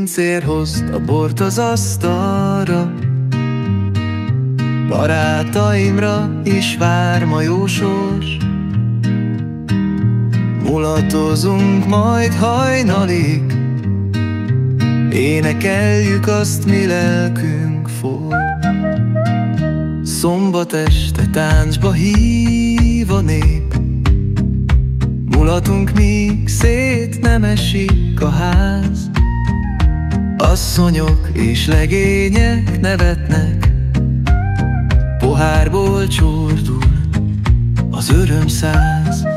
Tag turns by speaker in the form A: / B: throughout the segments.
A: pincér hozd a bort az asztalra, barátaimra is vár ma jó sors. Mulatozunk majd hajnalig, énekeljük azt, mi lelkünk for. Szombat este táncba hív a nép, mulatunk, míg szét nem esik a ház. Asszonyok és legények nevetnek, pohárból csordul az örömszáz.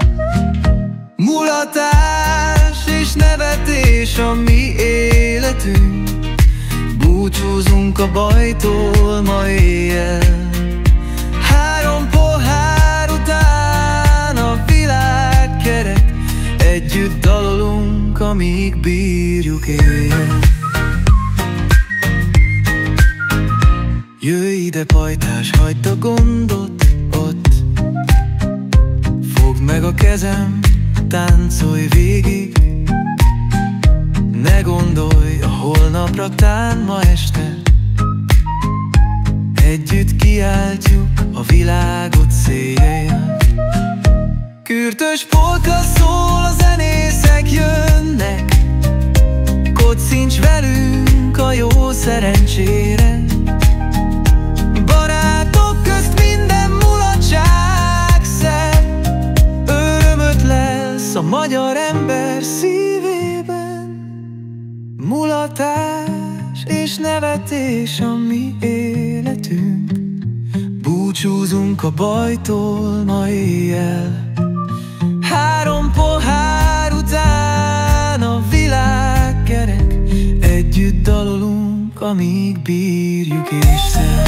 A: Mulatás és nevetés a mi életünk, búcsúzunk a bajtól ma éjjel. 3 pohár után a világ kerek, együtt dalolunk, amíg bírjuk éjjel. Jöjj ide, pajtás, hagyd a gondot ott, fogd meg a kezem, táncolj végig. Ne gondolj a holnapra, tán ma este együtt kiáltjuk a világot széjjel. Kürtös polka szól, a zenészek jönnek, kocincs velünk a jó szerencsére. Barátok közt minden mulatság szebb, örömöt lesz a magyar ember szívében. Mulatás és nevetés a mi életünk, búcsúzunk a bajtól ma éjjel. 3 pohár után a világ kerek, együtt dalolunk, amíg bírjuk észre.